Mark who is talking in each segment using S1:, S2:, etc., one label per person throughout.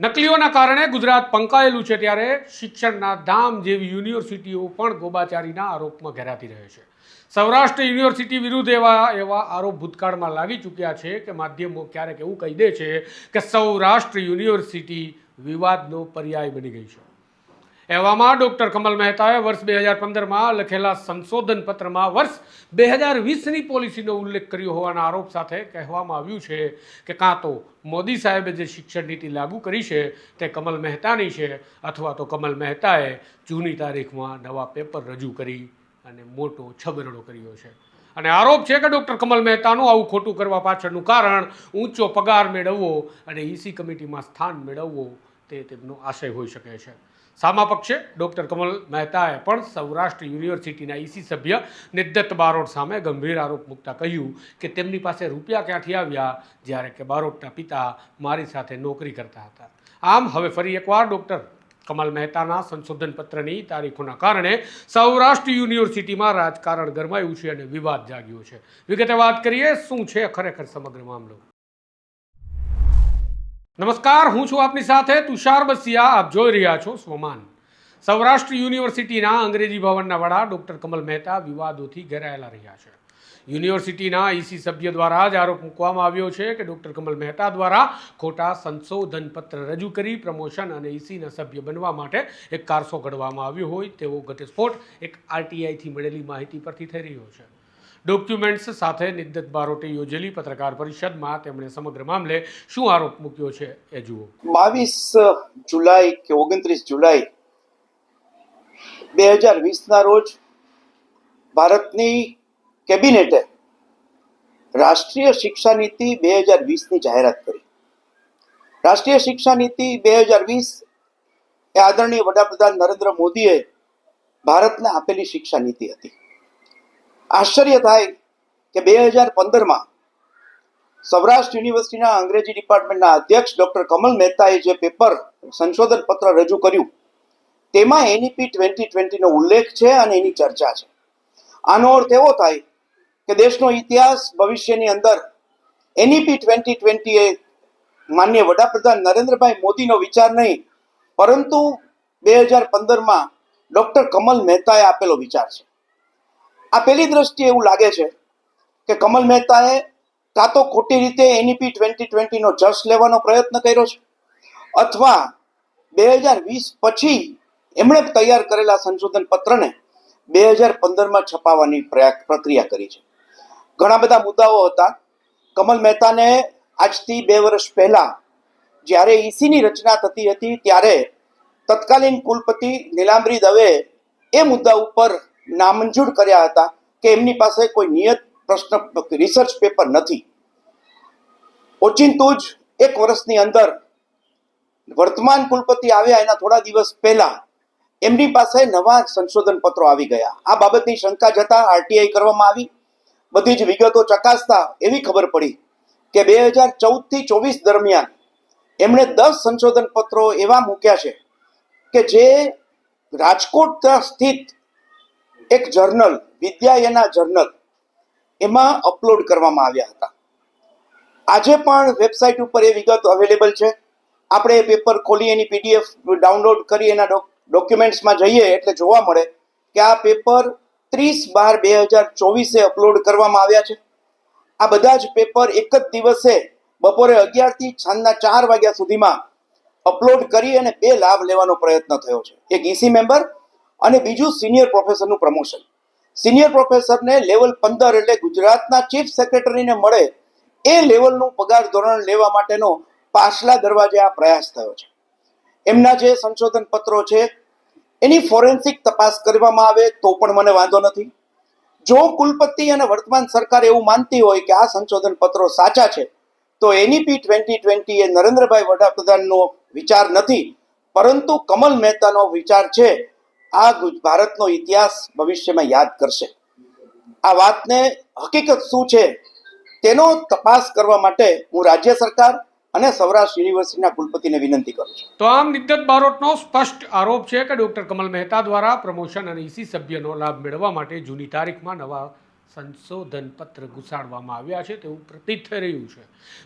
S1: નકલીઓના કારણે ગુજરાત પંકાયેલું છે ત્યારે શિક્ષણના ધામ જેવી યુનિવર્સિટીઓ પણ ગોબાચારીના આરોપમાં ઘેરાતી રહે છે. સૌરાષ્ટ્ર યુનિવર્સિટી વિરુદ્ધ એવા આરોપ ભૂતકાળમાં લાગી ચૂક્યા છે કે માધ્યમો ક્યારેક એવું કહી દે છે કે સૌરાષ્ટ્ર યુનિવર્સિટી વિવાદનો પર્યાય બની ગઈ છે. એવામાં ડૉક્ટર કમલ મહેતાએ વર્ષ 2015માં લખેલા સંશોધન પત્રમાં વર્ષ 2020ની પોલિસીનો ઉલ્લેખ કર્યો હોવાના આરોપ સાથે કહેવામાં આવ્યું છે કે કાં તો મોદી સાહેબે જે શિક્ષણ નીતિ લાગુ કરી છે તે કમલ મહેતાની છે અથવા તો કમલ મહેતાએ જૂની તારીખમાં નવા પેપર રજૂ કરી અને મોટો છબરડો કર્યો છે. અને આરોપ છે કે ડૉક્ટર કમલ મહેતાનું આવું ખોટું કરવા પાછળનું કારણ ઊંચો પગાર મેળવવો અને ઈસી કમિટીમાં સ્થાન મેળવવો તે તેમનો આશય હોઈ શકે છે. સામા પક્ષે ડૉક્ટર કમલ મહેતાએ પણ સૌરાષ્ટ્ર યુનિવર્સિટીના ઈસી સભ્ય નિદ્દત બારોટ સામે ગંભીર આરોપ મૂકતા કહ્યું કે તેમની પાસે રૂપિયા ક્યાંથી આવ્યા જ્યારે કે બારોટના પિતા મારી સાથે નોકરી કરતા હતા. આમ હવે ફરી એકવાર ડૉક્ટર કમલ મહેતાના સંશોધન પત્રની તારીખોના કારણે સૌરાષ્ટ્ર યુનિવર્સિટીમાં રાજકારણ ગરમાયું છે અને વિવાદ જાગ્યો છે. વિગતે વાત કરીએ શું છે ખરેખર સમગ્ર મામલો. નમસ્કાર, હું છું આપની સાથે તુષાર બસિયા. આપ જોઈ રહ્યા છો સ્વમાન. સૌરાષ્ટ્ર યુનિવર્સિટીના અંગ્રેજી ભવનના વડા ડૉક્ટર કમલ મહેતા વિવાદોથી ઘેરાયેલા રહ્યા છે. યુનિવર્સિટીના ઈસી સભ્ય દ્વારા જ આરોપ મૂકવામાં આવ્યો છે કે ડૉક્ટર કમલ મહેતા દ્વારા ખોટા સંશોધન પત્ર રજૂ કરી પ્રમોશન અને ઈસીના સભ્ય બનવા માટે એક કારસો ઘડવામાં આવ્યો હોય તેવો ઘટસ્ફોટ એક આરટીઆઈથી મળેલી માહિતી પરથી થઈ રહ્યો છે. ડોક્યુમેન્ટ્સ સાથે નિદ્દત બારોટે યોજેલી પત્રકાર પરિષદમાં તેમણે સમગ્ર મામલે શું આરોપ મૂક્યો છે એ જુઓ.
S2: 22 જુલાઈ કે 29 જુલાઈ 2020ના રોજ ભારતની કેબિનેટે રાષ્ટ્રીય શિક્ષા નીતિ 2020ની જાહેરાત કરી. રાષ્ટ્રીય શિક્ષા નીતિ 2020 એ આદરણીય વડાપ્રધાન નરેન્દ્ર મોદીએ ભારતને આપેલી શિક્ષા નીતિ હતી. આશ્ચર્ય થાય કે 2015માં સૌરાષ્ટ્ર યુનિવર્સિટીના અંગ્રેજી ડિપાર્ટમેન્ટના અધ્યક્ષ ડોક્ટર કમલ મહેતાએ જે પેપર સંશોધન પત્ર રજૂ કર્યું તેમાં એનઈપી 2020નો ઉલ્લેખ છે અને એની ચર્ચા છે. આનો અર્થ એવો થાય કે દેશનો ઇતિહાસ ભવિષ્યની અંદર એનઈપી 2020 એ માનનીય વડાપ્રધાન નરેન્દ્રભાઈ મોદીનો વિચાર નહીં પરંતુ 2015માં ડોક્ટર કમલ મહેતાએ આપેલો વિચાર છે. આ પહેલી દ્રષ્ટિએ એવું લાગે છે કે કમલ મહેતાએ કાં તો ખોટી રીતે એનઈપી 2020નો જશ લેવાનો પ્રયત્ન કર્યો છે અથવા 2020 પછી એમણે તૈયાર કરેલા સંશોધન પત્રને 2015માં છપાવવાની પ્રક્રિયા કરી છે. ઘણા બધા મુદ્દાઓ હતા. કમલ મહેતાને આજથી 2 વર્ષ પહેલા જ્યારે ઈસીની રચના થતી હતી ત્યારે તત્કાલીન કુલપતિ નીલાંબરી દવે એ મુદ્દા ઉપર નામંજૂર કર્યા હતા કે એમની પાસે કોઈ નિયત પ્રશ્ન રિસર્ચ પેપર નથી. ઓચિંતું જ 1 વર્ષની અંદર વર્તમાન કુલપતિ આવ્યા એના થોડા દિવસ પહેલા એમની પાસે નવા સંશોધન પત્રો આવી ગયા. આ બાબતની શંકા જતા આરટીઆઈ કરવામાં આવી. બધી જ વિગતો ચકાસતા એવી ખબર પડી કે 2014થી 24 દરમિયાન એમણે 10 સંશોધન પત્રો એવા મૂક્યા છે કે જે રાજકોટ સ્થિત એક જર્નલ વિદ્યાયના જર્નલ એમાં અપલોડ કરવામાં આવ્યા હતા. આજે પણ વેબસાઇટ ઉપર એ વિગત અવેલેબલ છે. આપણે એ પેપર ખોલી એની પીડીએફ ડાઉનલોડ કરી એના ડોક્યુમેન્ટ્સમાં જઈએ એટલે જોવા મળે કે આ પેપર 30/12/2024 અપલોડ કરવામાં આવ્યા છે. આ બધા જ પેપર એક જ દિવસે બપોરે 11 થી સાંજના 4 વાગ્યા સુધીમાં અપલોડ કરી અને 2 લાભ લેવાનો પ્રયત્ન થયો છે. એક ઈસી મેમ્બર અને બીજું સિનિયર પ્રોફેસરનું પ્રમોશન. સિનિયર પ્રોફેસરને લેવલ 15 એટલે ગુજરાતના ચીફ સેક્રેટરીને મળે એ લેવલનું પગાર ધોરણ લેવા માટેનો પાછલા દરવાજે આ પ્રયાસ થયો છે. એમના જે સંશોધન પત્રો છે એની ફોરેન્સિક તપાસ કરવામાં આવે તો પણ મને વાંધો નથી. જો કુલપતિ અને વર્તમાન સરકાર એવું માનતી હોય કે આ સંશોધન પત્રો સાચા છે તો એનઈપી 2020 એ નરેન્દ્રભાઈ વડાપ્રધાનનો વિચાર નથી પરંતુ કમલ મહેતાનો વિચાર છે. આ ભારતનો ઇતિહાસ ભવિષ્યમાં યાદ કરશે. આ વાતને હકીકત શું છે તેનો તપાસ કરવા માટે હું રાજ્ય સરકાર અને સૌરાષ્ટ્ર યુનિવર્સિટીના કુલપતિને વિનંતી કરું છું.
S1: તો આમ નિદ્દત બારોટનો સ્પષ્ટ આરોપ છે કે ડૉક્ટર કમલ મહેતા દ્વારા પ્રમોશન અને ઈસી સભ્યનો લાભ મેળવવા માટે જૂની તારીખમાં નવા સંશોધન પત્ર ઘુસાડવામાં આવ્યા છે તેવું પ્રતીત થઈ રહ્યું છે.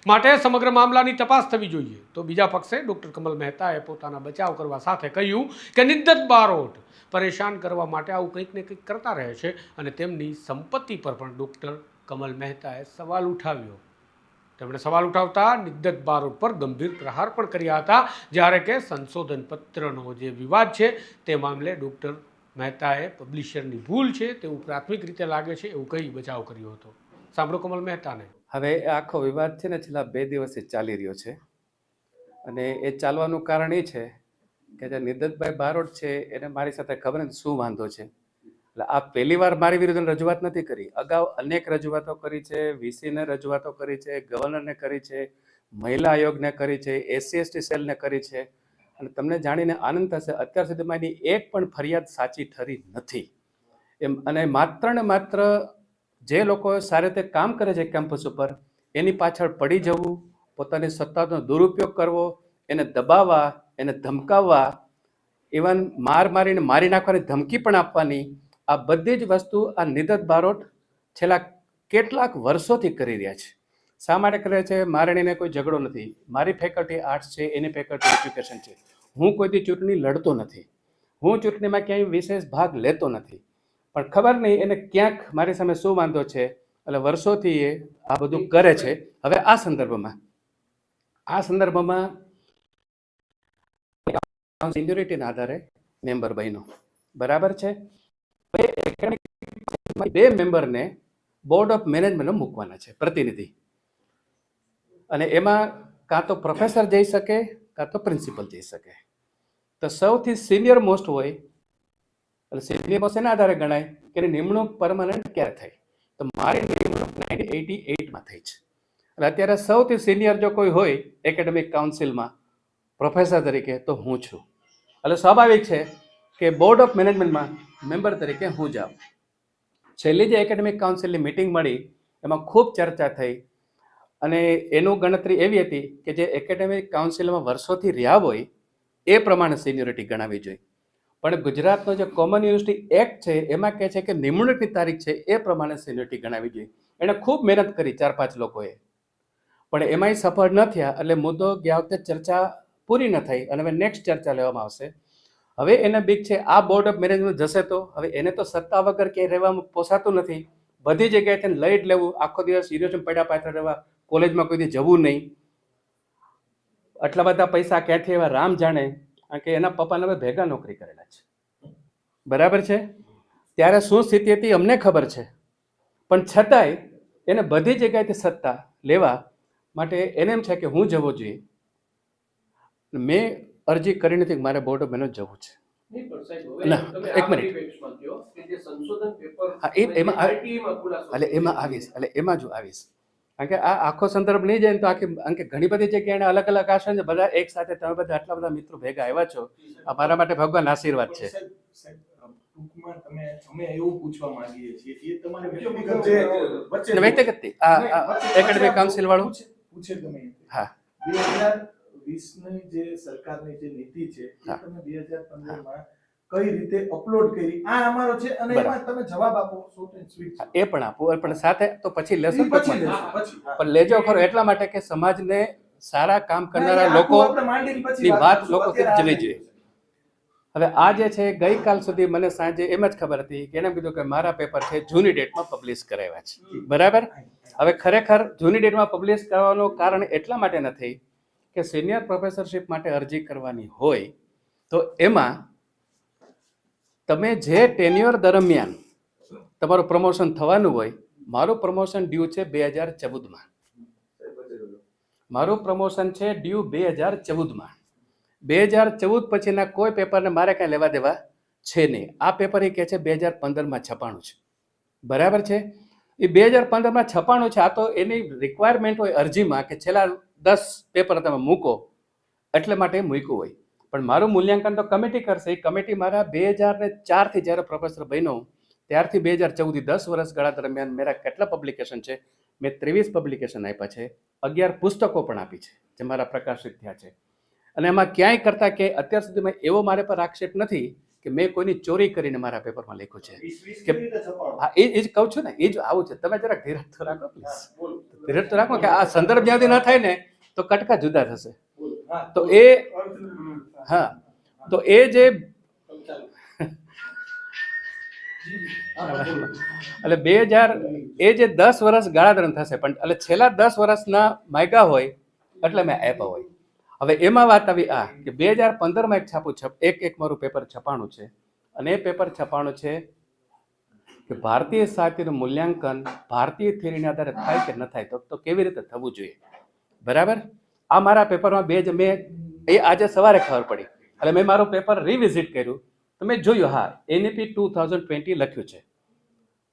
S1: માટે સમગ્ર મામલાની તપાસ થવી જોઈએ. તો બીજા પક્ષે ડૉક્ટર કમલ મહેતાએ પોતાના બચાવ કરવા સાથે કહ્યું કે નિર્દત બારોટ પરેશાન કરવા માટે આવું કંઈક ને કંઈક કરતા રહે છે અને તેમની સંપત્તિ પર પણ ડૉક્ટર કમલ મહેતાએ સવાલ ઉઠાવ્યો. તેમણે સવાલ ઉઠાવતા નિર્દત બારોટ પર ગંભીર પ્રહાર પણ કર્યા હતા. જ્યારે કે સંશોધન પત્રનો જે વિવાદ છે તે મામલે ડૉક્ટર મહેતાએ પબ્લિશરની ભૂલ છે તેવું પ્રાથમિક રીતે લાગે છે એવું કહી બચાવ કર્યો હતો. સાંભળો કમલ મહેતાને.
S3: હવે આખો વિવાદ છે ને છેલ્લા 2 દિવસથી ચાલી રહ્યો છે અને એ ચાલવાનું કારણ એ છે કે જે નિર્દતભાઈ બારોટ છે એને મારી સાથે ખબર નથી શું વાંધો છે. એટલે આ પહેલી વાર મારી વિરુદ્ધ રજૂઆત નથી કરી, અગાઉ અનેક રજૂઆતો કરી છે, વીસીને રજૂઆતો કરી છે, ગવર્નરને કરી છે, મહિલા આયોગને કરી છે, SC/ST સેલને કરી છે. અને તમને જાણીને આનંદ થશે, અત્યાર સુધીમાં એની એક પણ ફરિયાદ સાચી ઠરી નથી. અને માત્ર ને માત્ર જે લોકો સારી રીતે કામ કરે છે કેમ્પસ ઉપર એની પાછળ પડી જવું, પોતાની સત્તાનો દુરુપયોગ કરવો, એને દબાવવા, એને ધમકાવવા, ઇવન મારીને મારી નાખવાની ધમકી પણ આપવાની, આ બધી જ વસ્તુ આ નિર્દત બારોટ છેલ્લા કેટલાક વર્ષોથી કરી રહ્યા છે. શા માટે કરે છે? મારણીને કોઈ ઝઘડો નથી. મારી ફેકલ્ટી આર્ટ્સ છે, એની ફેકલ્ટી એજ્યુકેશન છે. હું કોઈથી ચૂંટણી લડતો નથી, હું ચૂંટણીમાં ક્યાંય વિશેષ ભાગ લેતો નથી, પણ ખબર નહીં એને ક્યાંક મારી સામે શું વાંધો છે એટલે વર્ષોથી એ આ બધું કરે છે. હવે આ સંદર્ભમાં સિન્યોરિટીના આધારે મેમ્બર બન્યો, બરાબર છે. 2 મેમ્બરને બોર્ડ ઓફ મેનેજમેન્ટમાં મૂકવાના છે, પ્રતિનિધિ. અને એમાં કાં તો પ્રોફેસર જઈ શકે કાં તો પ્રિન્સિપલ જઈ શકે. તો સૌથી સિનિયર મોસ્ટ હોય એટલે સિનિયર મોસ્ટ એના આધારે ગણાય કે એની નિમણૂક પરમાનન્ટ ક્યારે થઈ. તો મારી નિમણૂક 1988માં થઈ છે. એટલે અત્યારે સૌથી સિનિયર જો કોઈ હોય એકેડેમિક કાઉન્સિલમાં પ્રોફેસર તરીકે તો હું છું. એટલે સ્વાભાવિક છે કે બોર્ડ ઓફ મેનેજમેન્ટમાં મેમ્બર તરીકે હું જાઉં. છેલ્લી જે એકેડેમિક કાઉન્સિલની મિટિંગ મળી એમાં ખૂબ ચર્ચા થઈ અને એનું ગણતરી એવી હતી કે જે એકેડેમિક કાઉન્સિલમાં વર્ષોથી રહ્યા હોય એ પ્રમાણે સિનિયોરિટી ગણાવી જોઈએ. પણ ગુજરાતનો જે કોમન યુનિવર્સિટી એક્ટ છે એમાં કહે છે કે નિમણૂકની તારીખ છે એ પ્રમાણે સિનિયોરિટી ગણાવી જોઈએ. એણે ખૂબ મહેનત કરી 4-5 લોકોએ, પણ એમાંય સફળ ન થયા. એટલે મુદ્દો ગયા વખતે ચર્ચા પૂરી ન થઈ અને હવે નેક્સ્ટ ચર્ચા લેવામાં આવશે. હવે એને બીક છે આ બોર્ડ ઓફ મેનેજમેન્ટ જશે તો હવે એને તો સત્તા વગર ક્યાંય રહેવામાં પોસાતું નથી. બધી જગ્યાએ તેને લઈ જ લેવું, આખો દિવસ યુનિવર્સિટી પડ્યા પાછળ રહેવા, કોલેજમાં કોઈ દી જવું નહીં. આટલા બધા પૈસા ક્યાંથી એવા રામ જાણે, કારણ કે એના પપ્પાને હવે ભેગા નોકરી કરેલા છે, બરાબર છે. ત્યારે શું સ્થિતિ હતી અમને ખબર છે, પણ છતાંય એને બધી જગ્યાએથી સત્તા લેવા માટે એને એમ છે કે હું જવો જોઈએ. મેં અરજી કરી નથી કે મારે બોર્ડ ઓફ મેનેજમેન્ટ જવું છે. એક મિનિટ, એમાં આવીશ, એટલે એમાં જ આવીશ. કારણ કે આ આખો સંદર્ભ નહીં જાય ને તો કારણ કે ઘણી બધી જગ્યાએ એને અલગ અલગ આશા છે. બધા એક સાથે તમે બધા આટલા બધા મિત્રો ભેગા આવ્યા છો, આ મારા માટે ભગવાન આશીર્વાદ છે. વ્યક્તિગત એકેડેમિક કાઉન્સિલ વાળું હા
S4: 2020ની જે સરકારની જે નીતિ છે એ તમે 2015માં કઈ રીતે અપલોડ કરી આ અમારો છે અને એમાં તમે જવાબ આપો શોર્ટ એન્ડ સ્વીટ.
S3: એ પણ આપો, પણ સાથે તો પછી લેશો પણ લેજો ખરો, એટલા માટે કે સમાજને સારા કામ કરનારા લોકોની વાત લોકો જવી જોઈએ. હવે આ જે છે ગઈકાલ સુધી મને સાંજે એમ જ ખબર હતી કે એને કીધું કે મારા પેપર છે જૂની ડેટમાં પબ્લિશ કરાવ્યા છે, બરાબર. હવે ખરેખર જૂની ડેટમાં પબ્લિશ કરવાનું કારણ એટલા માટે નથી કે સિનિયર પ્રોફેસરશિપ માટે અરજી કરવાની હોય તો એમાં તમે જે ટેન્યુઅર દરમિયાન તમારું પ્રમોશન થવાનું હોય. મારું પ્રમોશન ડ્યુ છે 2014માં, મારું પ્રમોશન છે ડ્યુ 2014માં. 2014 પછીના કોઈ પેપરને મારે કાંઈ લેવા દેવા છે નહીં. આ પેપર એ કહે છે 2015માં છપાણું છે, બરાબર છે. એ 2015માં છપાણું છે. આ તો એની રિક્વાયરમેન્ટ હોય અરજીમાં કે છેલ્લા 10 પેપર તમે મૂકો એટલે માટે મૂક્યું હોય. પણ મારું મૂલ્યાંકન તો કમિટી કરશે. એ કમિટી મારા 2004થી જ્યારે પ્રોફેસર બન્યો ત્યારથી 2014 10 વર્ષગાળા દરમિયાન મારા કેટલા પબ્લિકેશન છે? મેં 23 પબ્લિકેશન આપ્યા છે, 11 પુસ્તકો પણ આપી છે જે મારા પ્રકાશિત થયા છે. અને એમાં ક્યાંય કરતા કે અત્યાર સુધીમાં એવો મારે પર આક્ષેપ નથી કે મેં કોઈની ચોરી કરીને મારા પેપરમાં લખ્યું છે.
S4: 20 કેવી રીતે છપાડો?
S3: હા, એ જ કહું છું ને, એ જ આવું છે. તમે જરાક ધીરજ તો રાખો પ્લીઝ,
S4: હા, બોલો.
S3: ધીરજ તો રાખો કે આ સંદર્ભ જ્યાંથી ન થાય ને તો કટકા જુદા થશે.
S4: બોલો. હા,
S3: તો
S4: બોલો.
S3: એ હા, તો એ જે
S4: ચાલો.
S3: એટલે 2000 એ જે 10 વર્ષ ગાળાદરણ થશે, પણ એટલે છેલ્લા 10 વર્ષના માયગા હોય એટલે મેં આપ્યા હોય. હવે એમાં વાત આવી આ કે 2015માં એક છાપું એક મારું પેપર છપાણું છે, અને એ પેપર છપાણું છે કે ભારતીય સાહિત્યનું મૂલ્યાંકન ભારતીય થિયરીના આધારે થાય કે ન થાય, તો કેવી રીતે થવું જોઈએ. બરાબર. આ મારા પેપરમાં મેં એ આજે સવારે ખબર પડી એટલે મેં મારું પેપર રિવિઝિટ કર્યું તો મેં જોયું, હા, NEP 2020 લખ્યું છે.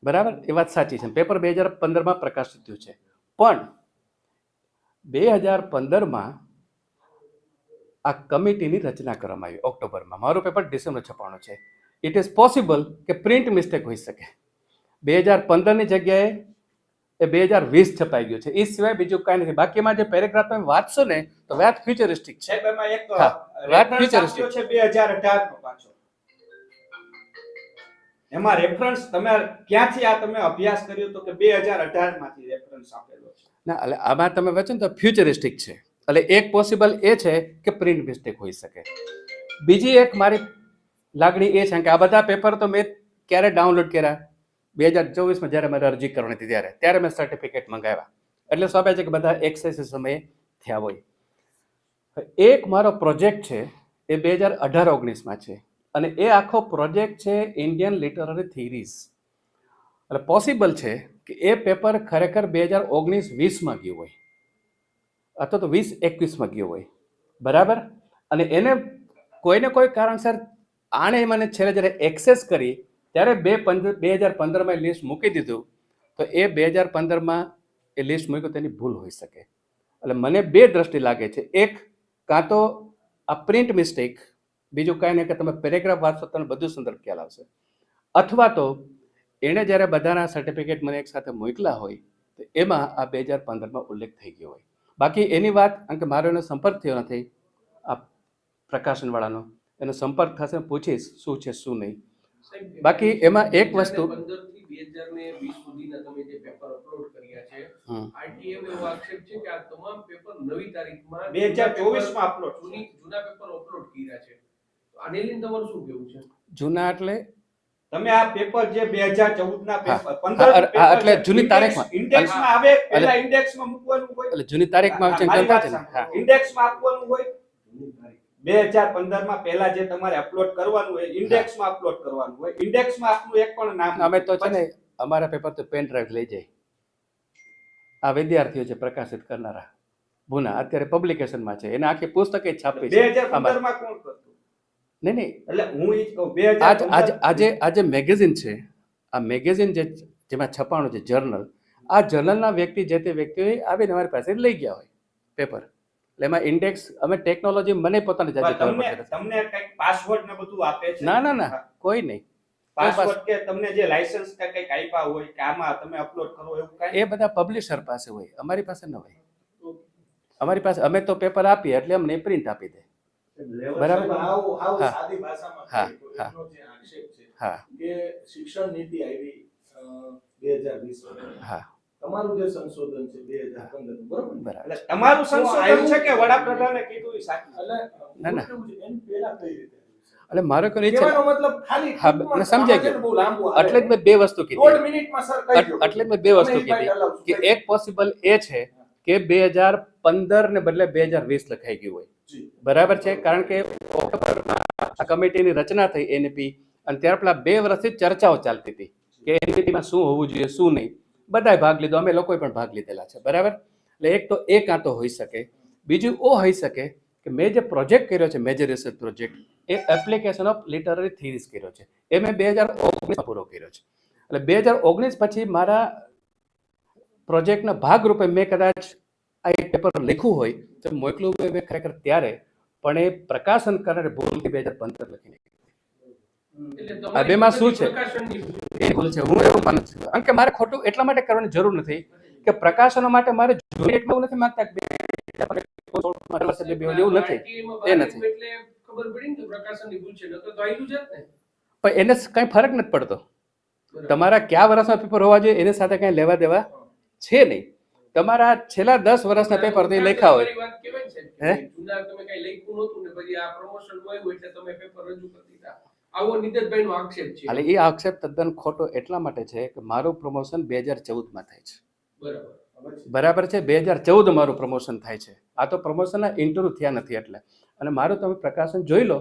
S3: બરાબર, એ વાત સાચી છે. પેપર 2015માં પ્રકાશિત થયું છે, પણ 2015માં આ કમિટીની રચના કરવામાં આવી ઓક્ટોબરમાં. મારું પેપર ડિસેમ્બર છપાણું છે. ઇટ ઇઝ પોસિબલ કે પ્રિન્ટ મિસ્ટેક હોઈ શકે. 2015ની જગ્યાએ એ 2020 છપાઈ ગયું છે. એ સિવાય બીજું કાંઈ નથી. બાકીમાં જે પેરેગ્રાફ તમે વાંચશો ને તો વાત ફ્યુચરિસ્ટિક છે.
S5: સાહેબ એમાં એક
S3: હા, વાત
S5: રેફરન્સ
S3: futuristic.
S5: આપ્યો છે 2018 નો પાછો. એમાં રેફરન્સ તમે ક્યાંથી આ તમે અભ્યાસ કર્યો તો કે 2018 માંથી રેફરન્સ આપેલો છે.
S3: ના, એટલે આમાં તમે વાંચો ને તો ફ્યુચરિસ્ટિક છે. એટલે એક પોસિબલ એ છે કે પ્રિન્ટ મિસ્ટેક હોઈ શકે. બીજી એક મારી લાગણી એ છે કે આ બધા પેપર તો મેં ક્યારે ડાઉનલોડ કર્યા, 2024માં જ્યારે મારે અરજી કરવાની હતી ત્યારે મેં સર્ટિફિકેટ મંગાવ્યા. એટલે સ્વાભાવિક છે કે બધા એક્સેસ સમયે થયા હોય. એક મારો પ્રોજેક્ટ છે એ 2018-19માં છે, અને એ આખો પ્રોજેક્ટ છે ઇન્ડિયન લિટરરી થિયરીઝ. એટલે પોસિબલ છે કે એ પેપર ખરેખર 2019-20માં ગયું હોય અથવા તો 20-21માં ગયું હોય. બરાબર. અને એને કોઈને કોઈ કારણસર આણે મને છેલ્લે જ્યારે એક્સેસ કરી ત્યારે 2015માં લિસ્ટ મૂકી દીધું, તો એ 2015માં એ લિસ્ટ મૂક્યું તેની ભૂલ હોઈ શકે. એટલે મને બે દ્રષ્ટિ લાગે છે. એક, કાં તો આ પ્રિન્ટ મિસ્ટેક, બીજું કાંઈ નહીં કે તમે પેરેગ્રાફ વાંચશો તમને બધું સંદર્ભ ખ્યાલ આવશે, અથવા તો એણે જ્યારે બધાના સર્ટિફિકેટ મને એક સાથે મોકલા હોય તો એમાં આ 2015માં ઉલ્લેખ થઈ ગયો હોય. બાકી એની વાત, કારણ કે મારો એનો સંપર્ક થયો નથી આ પ્રકાશનવાળાનો, એનો સંપર્ક થશે, પૂછીશ શું છે શું નહીં. બાકી એમાં એક વસ્તુ
S6: 2015 થી 2020 સુધીના તમે જે પેપર અપલોડ કર્યા છે, આરટીએમ એવો આક્ષેપ છે કે આ તમામ પેપર નવી તારીખમાં
S5: 2024માં અપલોડ
S6: જૂના પેપર અપલોડ કર્યા છે. તો આને લઈને તમારું શું કહેવું છે?
S3: જૂના એટલે
S5: તમે આ પેપર જે 2014 ના પેપર
S3: હા,
S5: 15
S3: હા, એટલે જૂની તારીખમાં.
S5: ઇન્ડેક્સમાં આવે, પહેલા ઇન્ડેક્સમાં મૂકવાનું હોય,
S3: એટલે જૂની તારીખમાં છે
S5: મારી વાત
S3: ને. હા,
S5: સાંભળો. ઇન્ડેક્સમાં આપવાનું હોય. 2015માં પહેલા જે તમારે અપલોડ કરવાનું હોય ઇન્ડેક્સમાં અપલોડ કરવાનું હોય. ઇન્ડેક્સમાં આપનું એક પણ નામ
S3: અમે તો છે ને અમારા પેપર તો પેન ડ્રાઈવ લઈ જાય. આ વિદ્યાર્થીઓ છે પ્રકાશિત કરનારા ભૂના, અત્યારે પબ્લિકેશનમાં છે, એને આખી પુસ્તકે છાપી છે.
S5: 2015 માં કોણ કરતું?
S3: નહીં નહીં,
S5: એટલે હું ઈ જ કહું
S3: આજે મેગેઝિન છે, આ મેગેઝિન જેમાં છપાણું છે જર્નલ, આ જર્નલના વ્યક્તિ જે તે વ્યક્તિઓ આવીને અમારી પાસે લઈ ગયા હોય પેપર. એટલે એમાં ઇન્ડેક્સ અમે ટેકનોલોજી મને પોતાની જાતે ખબર
S5: તમને
S3: પડે.
S5: તમને કઈક પાસવર્ડ ને બધું આપે છે?
S3: ના ના ના, કોઈ નહીં.
S5: પાસવર્ડ કે તમને જે લાયસન્સ કે કઈક આપ્યા હોય કે આમાં તમે અપલોડ કરો એવું કઈ?
S3: એ બધા પબ્લિશર પાસે હોય, અમારી પાસે ન હોય. અમારી પાસે અમે તો પેપર આપીએ એટલે અમને પ્રિન્ટ આપી દે. બરાબર.
S4: આવું
S3: હા.
S4: સાદી ભાષામાં
S3: હા,
S4: કહીએ તો
S3: હા.
S4: એમનો જે આક્ષેપ છે
S3: હા
S4: કે શિક્ષણ નીતિ આવી 2020
S3: હા,
S4: તમારું જે સંશોધન છે 2015 બરોબર ને?
S3: બરાબર.
S5: એટલે તમારું સંશોધન છે કે વડાપ્રધાને કીધું ઈ સાચું?
S4: એટલે
S3: ના, ના.
S4: કેવું છે, એની પહેલા કઈ રીતે
S3: એટલે મારો કોઈ ઈચ્છા
S4: કહેવાનો મતલબ ખાલી
S3: હા,
S4: ટૂંકમાં
S3: મને સમજાઈ
S4: આમાં છે ને
S3: ગયું.
S4: બહુ લાંબુ આવે.
S3: એટલે જ મેં બે વસ્તુ કીધી.
S4: 1.5 મિનિટમાં સર કહી દો.
S3: એટલે જ મેં બે વસ્તુ
S4: અમે ઈ
S3: કીધી
S4: બાઈટ હલાવશું,
S3: કે
S4: કહી
S3: એક પોસિબલ એ છે કે 2015 ને બદલે 2020 લખાઈ ગયું હોય.
S4: જી.
S3: બરાબર છે, કારણ કે ઓક્ટોબરમાં આ કમિટીની રચના થઈ એનપી, અને ત્યાર પેલા 2 વર્ષથી ચર્ચાઓ ચાલતી હતી કે એનપીમાં શું હોવું જોઈએ શું નહીં. બધાએ ભાગ લીધો, અમે લોકોએ પણ ભાગ લીધેલા છે. બરાબર. એટલે એક તો એ કાં તો હોઈ શકે, બીજું ઓ હોઈ શકે કે મેં જે પ્રોજેક્ટ કર્યો છે major research project, A application of literary theories કર્યો છે, એ મેં 2019 પૂરો કર્યો છે. એટલે 2019 પછી મારા પ્રોજેક્ટના ભાગરૂપે મેં કદાચ આ એક પેપર લખ્યું હોય તો મોકલું હોય મેં ખરેખર ત્યારે, પણ એ પ્રકાશન કરનારે ભૂલથી 2015 લખીને.
S6: એટલે
S3: આ બેમાં શું છે?
S6: પ્રકાશનની
S3: એ ભૂલ છે, હું એવું માનું છું. કારણ કે મારે ખોટું એટલા માટે કરવાની જરૂર નથી કે પ્રકાશનો માટે મારે જૂની એટલું નથી માંગતા કે 2016 એવું નથી.
S6: RTA માં
S3: એ નથી.
S6: એટલે ખબર પડી ને કે પ્રકાશનની ભૂલ છે, નકર તો આયલું જ ને.
S3: પણ એને કંઈ ફરક નથી પડતો. તમારા કયા વર્ષના પેપર હોવા જોઈએ એની સાથે કંઈ લેવા દેવા છે નહીં. તમારા છેલ્લા 10 વર્ષના પેપર તે લખ્યા હોય.
S6: તમારી વાત કહેવાય છે કે
S3: હે?
S6: જૂના તમે કઈ લખ્યું નહોતું ને પછી આ પ્રમોશન આવ્યું એટલે તમે પેપર રજૂ કરી દીધા. આવો નિતેશભાઈનો આક્ષેપ છે.
S3: એટલે એ આક્ષેપ તદ્દન ખોટો એટલા માટે છે કે મારું પ્રમોશન 2014માં થાય છે. બરાબર છે, 2014 મારું પ્રમોશન થાય છે. આ તો પ્રમોશનના ઇન્ટરવ્યુ થયા નથી એટલે. અને મારું તમે પ્રકાશન જોઈ લો,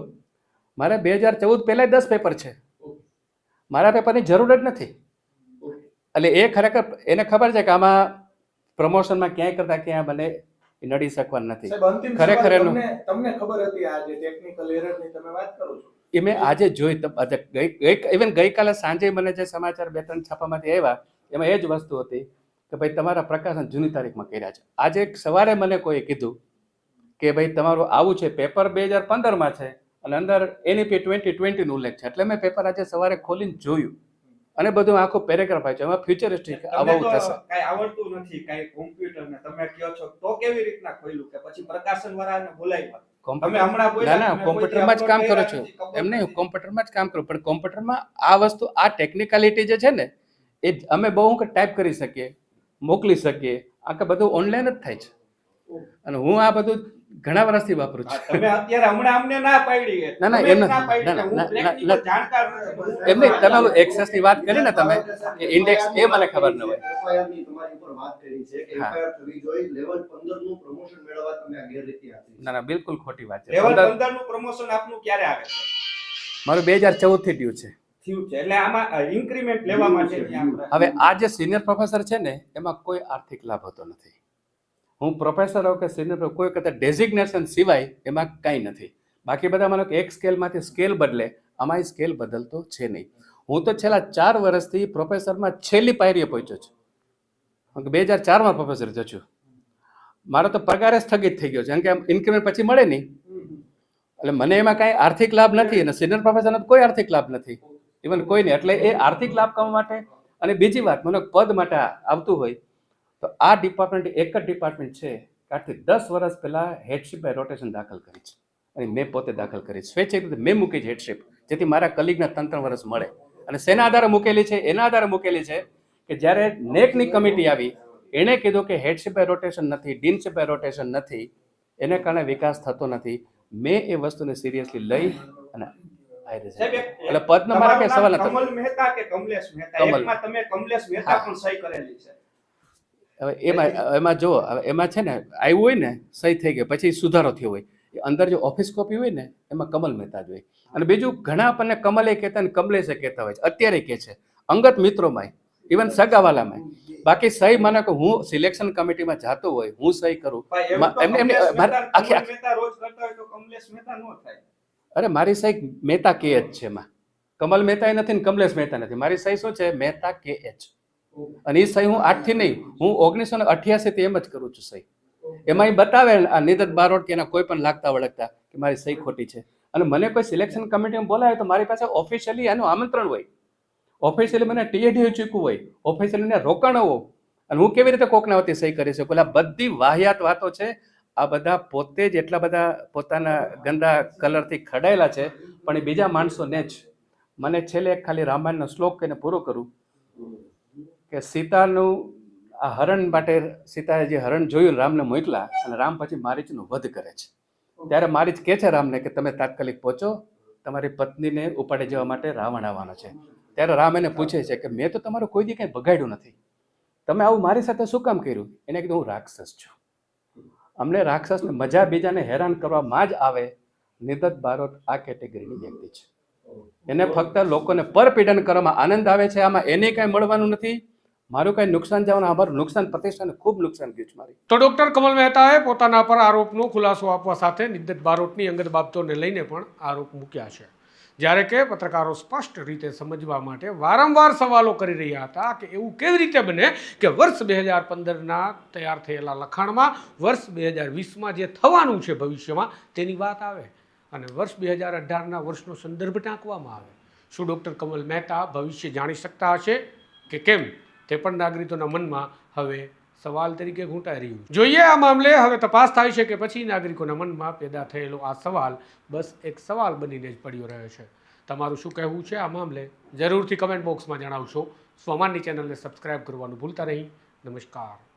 S3: મારે 2014 પહેલા 10 પેપર છે. મારા પેપરની જરૂર જ નથી. એટલે એ ખરેખર એને ખબર છે કે આમાં પ્રમોશનમાં ક્યાંય કરતા ક્યાં મને નડી શકવાનું નથી.
S4: સાહેબ, અંતિમ
S3: ખરેખર
S4: સવાલ,
S3: એનું
S4: તમને ખબર હતી આ જે ટેકનિકલ એરરની તમે વાત કરો છો,
S3: એ મેં આજે જોઈ. ઇવન ગઈકાલે સાંજે મને જે સમાચાર 2-3 છાપામાંથી આવ્યા એમાં એ જ વસ્તુ હતી કે ભાઈ તમારા પ્રકાશન જૂની તારીખમાં કર્યા છે. આજે સવારે મને કોઈ કીધું કે ભાઈ તમારું આવું છે, પેપર 2015માં છે અને અંદર NEP 2020 નો ઉલ્લેખ છે. એટલે મેં પેપર આજે સવારે ખોલીને જોયું અને બધું આખું પેરેગ્રાફ આપ્યું. એમાં ફ્યુચરિસ્ટિક આવું થશે.
S5: કઈ આવડતું નથી, કઈ કોમ્પ્યુટર ને તમે કહો છો તો કેવી રીતના ખોલ્યું કે પછી પ્રકાશન વાળાને બોલાવ્યા? તમે હમણાં
S3: ના
S5: બોલ્યા
S3: ના,
S5: તમે
S3: કોમ્પ્યુટરમાં જ કામ કરું છું.
S5: ખબર
S3: એમ નહીં,
S5: નથી.
S3: કોમ્પ્યુટરમાં જ કામ કરું, પણ કોમ્પ્યુટરમાં આ વસ્તુ, આ ટેકનિકાલિટી જે છે ને એ અમે બહુ ટાઈપ કરી શકીએ, મોકલી શકીએ. આ કે બધું ઓનલાઈન જ થાય છે. અને હું આ બધું ઘણા વર્ષથી વાપરું છું.
S5: તમે અત્યારે હમણાં અમને ના પાડી.
S3: ના, ના,
S5: તમે
S3: એમ
S5: જ
S3: નથી.
S5: પાડી
S3: ના,
S5: કે હું
S3: ના,
S5: technical
S3: ના,
S5: જાણકાર નથી.
S3: એમ નહીં, તમે ઓલું એક્સેસની વાત કરી ને તમે, ઇન્ડેક્સ એ મને ખબર ન હોય.
S7: FIR ની તમારી ઉપર વાત કરી છે કે
S3: હા.
S7: FIR થવી જોઈએ, લેવલ 15 નું પ્રમોશન મેળવવા તમે આ ગેરરીતિ આપી છે.
S3: ના ના, બિલકુલ ખોટી વાત છે.
S5: લેવલ
S3: 15
S5: 15 નું પ્રમોશન આપનું ક્યારે આવે છે?
S3: મારું 2014 થી ડ્યુ છે.
S5: થયું છે એટલે આમાં ઇન્ક્રીમેન્ટ લેવા માટેની આપણે
S3: હવે આ જે સિનિયર પ્રોફેસર છે ને એમાં કોઈ આર્થિક લાભ હોતો નથી. હું પ્રોફેસર હોઉં કે સિનિયર, કોઈ કદાચ ડેઝિગ્નેશન સિવાય એમાં કાંઈ નથી. બાકી બધા માનો કે એક સ્કેલમાંથી સ્કેલ બદલે, આમાં સ્કેલ બદલતો છે નહીં. હું તો છેલ્લા 4 વર્ષથી પ્રોફેસરમાં છેલ્લી પાયરીએ પહોંચ્યો છું. 2004માં પ્રોફેસર થયો છું. મારો તો પગાર જ સ્થગિત થઈ ગયો છે, કારણ કે આમ ઇન્ક્રીમેન્ટ પછી મળે નહીં. એટલે મને એમાં કાંઈ આર્થિક લાભ નથી અને સિનિયર પ્રોફેસરનો કોઈ આર્થિક લાભ નથી, ઇવન કોઈ નહીં. એટલે એ આર્થિક લાભ કમાવા માટે, અને બીજી વાત, મને પદ માટે આવતું હોય તો આ ડિપાર્ટમેન્ટ એક જ ડિપાર્ટમેન્ટ છે કે આજથી 10 વર્ષ પહેલા હેડશીપ બાય રોટેશન દાખલ કરી છે. અને મેં પોતે દાખલ કરી, સ્વૈચ્છિક રીતે મેં મૂકી છે હેડશીપ, જેથી મારા કલીગના 3 વર્ષ મળે. અને શેના આધારે મૂકેલી છે? એના આધારે મૂકેલી છે કે જ્યારે નેકની કમિટી આવી એણે કીધું કે હેડશીપ બાય રોટેશન નથી, ડીનશીપ બાય રોટેશન નથી, એને કારણે વિકાસ થતો નથી. મેં એ વસ્તુને સિરિયસલી લઈ અને
S5: સાહેબ,
S3: એટલે પદનો મારા કઈ સવાલ નથી.
S5: કમલ મહેતા કે કમલેશ મહેતા?
S3: કમલ.
S5: એકમાં તમે કમલેશ મહેતા
S3: હા.
S5: પણ સહી કરેલી છે.
S3: હવે એમાં જો, હવે એમાં છે ને આવ્યું હોય ને સહી થઈ ગઈ, પછી સુધારો થયો હોય, એ અંદર જો ઓફિસ કોપી હોય ને એમાં કમલ મહેતા જ હોય. અને બીજું ઘણા આપણને કમલે કહેતા ને કમલેશે કહેતા હોય છે, અત્યારે કહે છે અંગત મિત્રોમાં, ઇવન સગાવાલામાં. બાકી સહી માનો કે હું સિલેક્શન કમિટીમાં જાતો હોય, હું સહી કરું,
S5: ભાઈ, એવું તો
S3: એમને
S5: કમલેશ
S3: મારે
S5: મહેતા,
S3: આખી
S5: કમલ મહેતા રોજ કરતા હોય તો કમલેશ મહેતા ન થાય.
S3: અરે મારી સહી મહેતા કે જ છે. એમાં કમલ મહેતા નથી ને કમલેશ મહેતા નથી. મારી સહી શું છે? મહેતા કે એચ. અને એ સહી હું 8 થી નહીં, હું 1988 થી એમ જ કરું છું સહી. એમાં એ બતાવે આ નિદત બારોટ કે એના કોઈ પણ લાગતા વળગતા કે મારી સહી ખોટી છે. અને મને કોઈ સિલેક્શન કમિટીમાં બોલાવે તો મારી પાસે ઓફિશિયલી એનું આમંત્રણ હોય, ઓફિશિયલી મને TAD ચૂકવું હોય, ઓફિશિયલી રોકાણો હોય. અને હું કેવી રીતે કોકના વતી સહી કરી શકું? એટલે આ બધી વાહિયાત વાતો છે. આ બધા પોતે જ એટલા બધા પોતાના ગંદા કલરથી ખડાયેલા છે, પણ એ બીજા માણસોને જ. મને છેલ્લે એક ખાલી રામાયણનો શ્લોક કહીને પૂરો કરું કે સીતાનું આ હરણ માટે, સીતાએ જે હરણ જોયું રામને મોકલા અને રામ પછી મારીચનો વધ કરે છે. ત્યારે મારીચ કહે છે રામને કે તમે તાત્કાલિક પહોંચો, તમારી પત્નીને ઉપાડી જવા માટે રાવણ આવવાનો છે. ત્યારે રામ એને પૂછે છે કે મેં તો તમારું કોઈ દી કંઈ બગાડ્યું નથી, તમે આવું મારી સાથે શું કામ કર્યું? એને કીધું હું રાક્ષસ છું. અમને રાક્ષસને મજા બીજાને હેરાન કરવામાં જ આવે. નિદત બારોટ આ કેટેગરીની વ્યક્તિ છે. એને ફક્ત લોકોને પરપીડન કરવામાં આનંદ આવે છે. આમાં એને કાંઈ મળવાનું નથી, મારું કાંઈ નુકસાન જવાનું, અમારું નુકસાન પ્રતિષ્ઠાને ખૂબ નુકસાન ગયું છે મારી.
S1: તો ડોક્ટર કમલ મહેતાએ પોતાના પર આરોપનો ખુલાસો આપવા સાથે નિદત બારોટની અંગત બાબતોને લઈને પણ આરોપ મૂક્યા છે. જ્યારે કે પત્રકારો સ્પષ્ટ રીતે સમજવા માટે વારંવાર સવાલો કરી રહ્યા હતા કે એવું કેવી રીતે બને કે વર્ષ 2015ના તૈયાર થયેલા લખાણમાં વર્ષ 2020માં જે થવાનું છે ભવિષ્યમાં તેની વાત આવે અને વર્ષ 2018ના વર્ષનો સંદર્ભ ટાંકવામાં આવે. શું ડૉક્ટર કમલ મહેતા ભવિષ્ય જાણી શકતા હશે કે કેમ, તે પણ નાગરિકોના મનમાં હવે સવાલ તરીકે ઘૂંટાઈ રહ્યું. જોઈએ આ મામલે હવે તપાસ થાય છે કે પછી નાગરિકોના મનમાં પેદા થયેલો આ સવાલ બસ એક સવાલ બનીને જ પડ્યો રહ્યો છે. તમારું શું કહેવું છે આ મામલે જરૂરથી કમેન્ટ બોક્સમાં જણાવશો. સ્વમાનની ચેનલને સબસ્ક્રાઇબ કરવાનું ભૂલતા નહીં. નમસ્કાર.